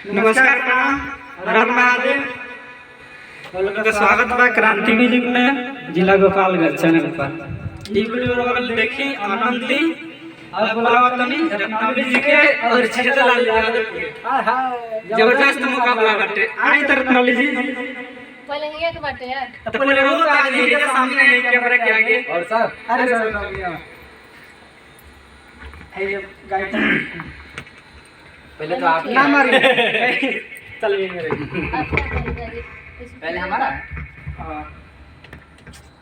नमस्कार प्रणाम हर महादेव। का स्वागत बा क्रांति म्यूजिक में जिला गोपालगंज चैनल पर। ई वीडियो रोल देखी आनंद ली और बुलावा तनी रत्नावली जी के और छेदलाल यादव के। जबरदस्त मुकाबला बाटे। आई त रत्नावली जी पहले ये के बाटे यार तो पहले रोज आ जी के सामने नहीं कैमरा के आगे और सर अरे सर ये गाइड पहले तो आप ना मारिए चलिए मेरे पहले हमारा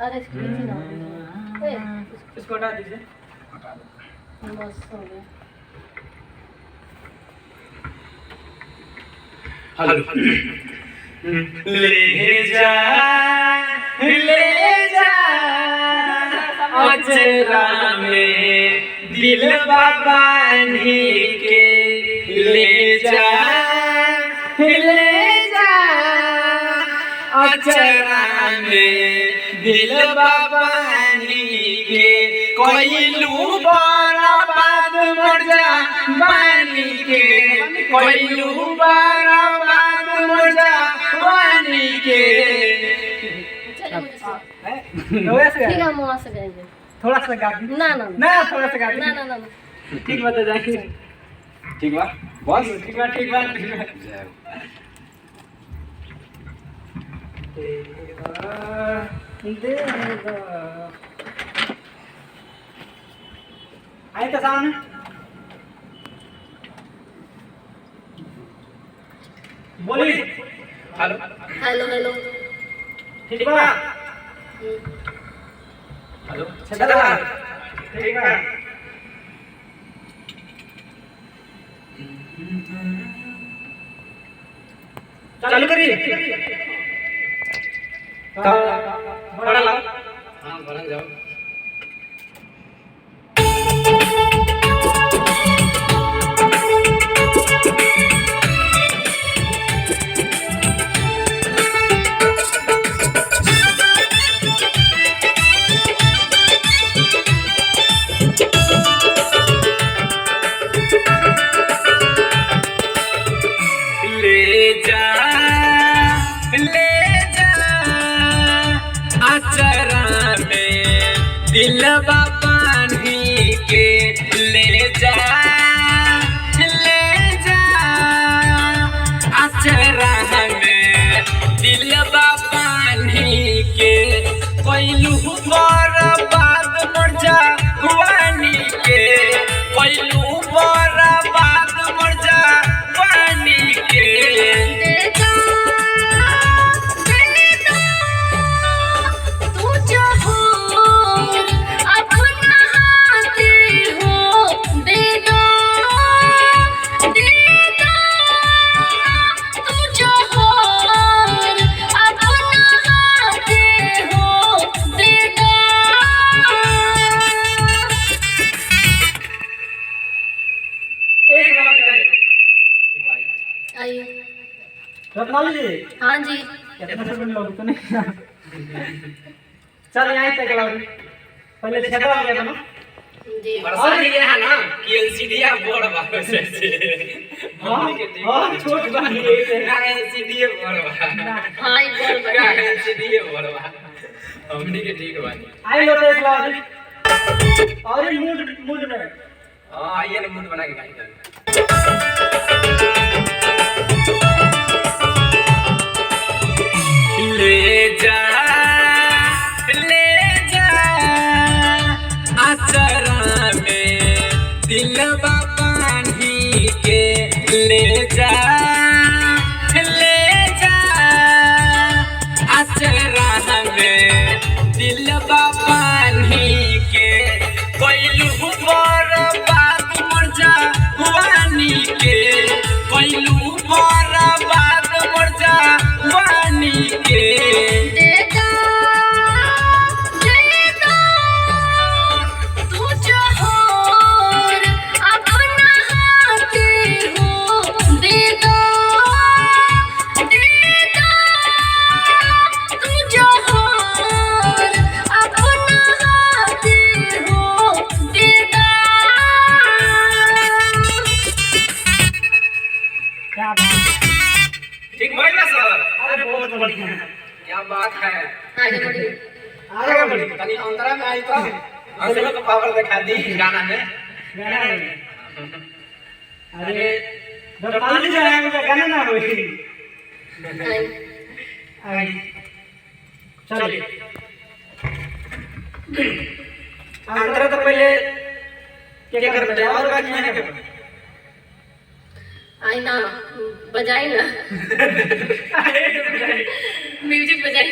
अरे इसको नीचे ना इसको हटा दीजिए। बस हो गया। हेलो ले जा अजरा में दिल बाबानी के ले जा अजरा में दिल बाबानी के कोइलू बराबाद मर जा बानी के कोइलू बराबाद मर जा बानी के। ठीक है मुआ से गाएंगे थोड़ा सा गा दी ना ना ना थोड़ा सा गा दी ना ना ना ठीक बता जाएंगे। ठीक बा बस ठीक बात ठीक बात ठीक बात। आए तो सामने बोली हेलो हेलो हेलो ठीक बा हेलो चला ठीक बा चालू करिए बड़ा लाओ। हां बना जाओ। अचरा में दिल बाबानी के ले जा अचरा में दिल बाबानी के कोइलू बराबाद मर जा वानी के कोइलू बराबाद मर जा वानी के। रत्नावली जी हाँ जी कितना सेकंड लोग तो नहीं चल यहीं तक लाओ पहले छेदा हो गया ना जी और ये है ना कि एलसीडी बोर्ड बा से हां छोट बानी ना एलसीडी बोर्ड बा हाँ ये बोल का बता एलसीडी बोर्ड बा हमनी के ठीक बा। आई लो देख लो और मूड मूड में हां ये ने मूड बना के गाई ले जा अचरा में दिल बाबानी के ले जा अचरा में दिल बाबानी के कोइलू बराबाद मर जा वानी के क्या बात, ठीक बोल ना सर। अरे बहुत बढ़िया, क्या बात है। आगे बढ़िए। आगे बढ़ी तनी अंतरा में आई तो असली को पावर दिखा दी गाना में। गाना में। अरे रत्नावली जाएंगे तो गाना ना होई। आई चलिए अंतरा तो पहले क्या करते हैं और बाकी है क्या? आई ना बजाई ना म्यूजिक बजाई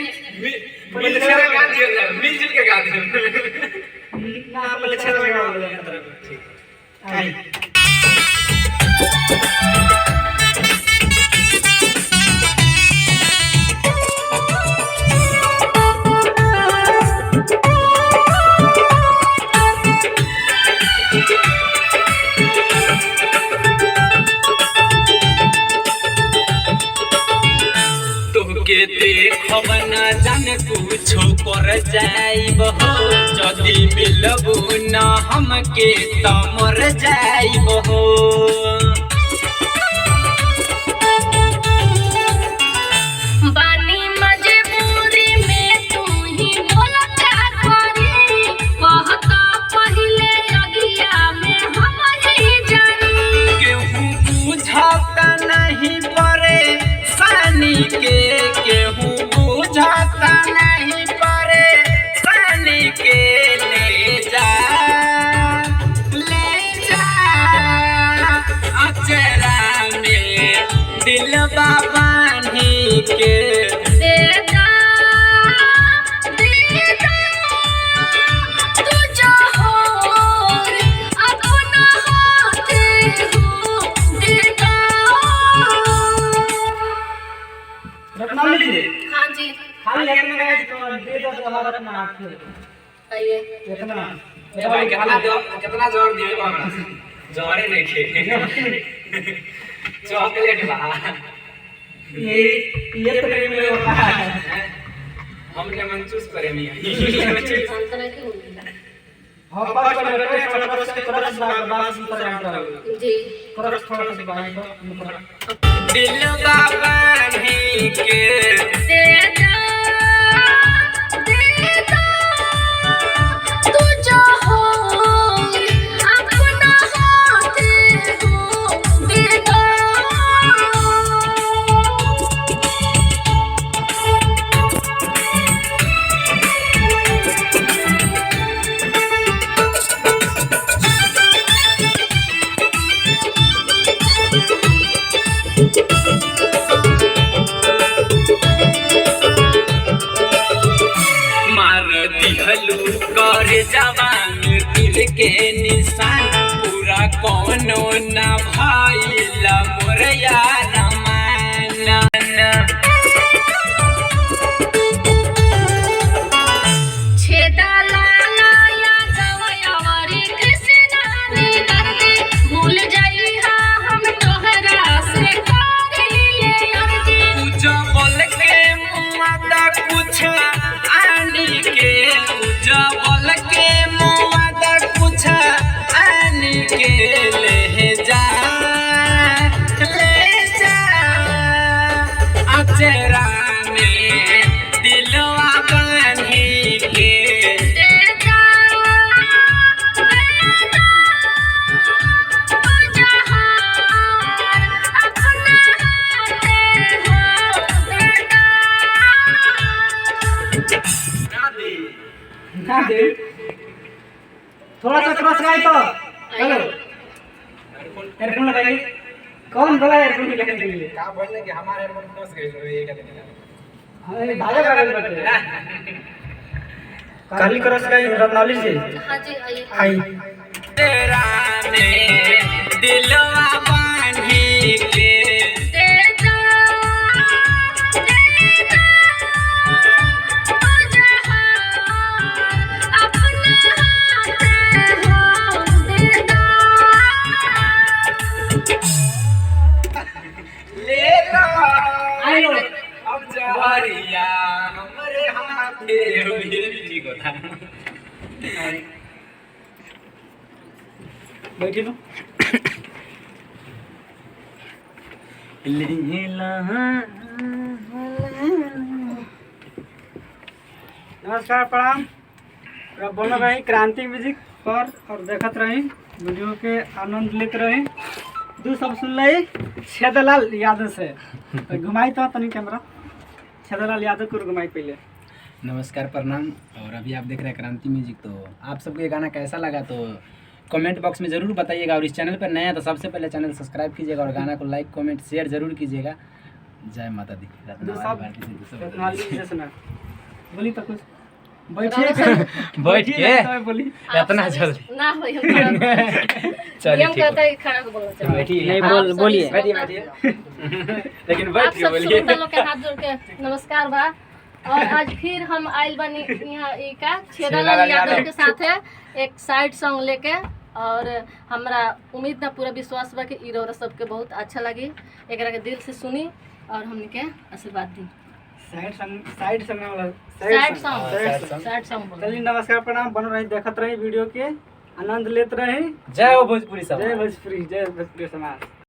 मिलजुल के गा दियो ना, मिलजुल के गा दियो ना पहले छेद लगा दो अंतरा। ठीक आई तोके देखब न जान कुछो कर जाइब हो, जदि मिलबू न हमके त मर जाइब हो। बानी मजबूरी में तू ही बोला क्या करी, कहता पहले अगिया में हम ही जानी। केहू बुझता नहीं परे सानी के, केहू बुझता नहीं परे सानी के। ले जा अचरा में दिल बाबानी के। दे दा तू जो हो अपना हाथ हो दे दा। रत्नावली जी हाँ जी खाली इतना गाइस तो दे दो हमारा अपना हाथ से आइए। इतना ए भाई कितना जोर दिए बाबा, जोरे नहीं खे। चॉकलेट बा ये तो नहीं मिले होता है। हमने मंचूस करे मिया। संतरा की होगी हम पास में बैठे हैं थोड़ा सा बात करें जी। थोड़ा सा बात दिल बाबानी के। दे दा तू जो हो अपना हाथ हो दे दा। मार दिहलू कर जवान दिल के निशान, पूरा कोनो न भइला मोर यार माना। छेदा लाला या गवयवरी कृष्णा रे दर्दे भूल जाई हा हम तोहरा से करिए अर्जी। पूजा बोल के मुआदा कुछ आनी के, पूजा बोल के मुआदा कुछ आनी के। ले जा अचरा में दिलवा बांधी के। दे दा तू जहान अपना हाथ हो दे दा। ना दे थोड़ा सा क्रॉस गाई तो हेलो एयरफोन लगाइए। कौन बोला एयरफोन लगाने के लिए? का बोलने कि हमारे एयरफोन फंस गए तो ये क्या देना। हमें भागा भागा करते काली क्रॉस गाई रत्नावली से हाँ जी आइए। आई तेरा में दिलवा बांधी के। दे दा तू जहान अपना हाथ हो दे दा। ले लो आई लो अब जहरिया हमारे हाथ में ये भी ठीक होता है। बैठी लो नमस्कार प्रणाम। और बोल रही क्रांति म्यूजिक पर और देखत रही वीडियो के आनंद लेते रही। दू सब सुन रही छेदलाल यादव से तो घुमाई तो तनी कैमरा छेदलाल यादव को घुमाई पहले। नमस्कार प्रणाम। और अभी आप देख रहे हैं क्रांति म्यूजिक। तो आप सबको ये गाना कैसा लगा तो कमेंट बॉक्स में ज़रूर बताइएगा। और इस चैनल पर नया है तो सबसे पहले चैनल सब्सक्राइब कीजिएगा और गाना को लाइक कमेंट शेयर जरूर कीजिएगा। जय माता दी। बोली तो कुछ बैठिए बैठ के बोली इतना जल्दी ना होई चलिए हम ठीक कहते हैं खड़ा को बोलो चलो। बैठिए नहीं आप बोल सब बोलिए इस बैठिए वक्त- बैठिए लेकिन आप बैठ के सब बोलिए। श्रोता लोग के हाथ जोड़ के नमस्कार बा। और आज फिर हम आइल बनी यहाँ ई का छेदालाल यादव के साथ है एक साइड सॉन्ग लेके। और हमरा उम्मीद ना पूरा विश्वास बा कि ई रौरा सबके बहुत अच्छा लगी। एकरा के दिल से सुनी और हमनी के आशीर्वाद दी। साइड संग वाला side song। Song side song बोलो। चलिए नमस्कार प्रणाम। बन रही देखत रही वीडियो के आनंद लेते रही। जय हो भोजपुरी सब। जय भोजपुरी समाज।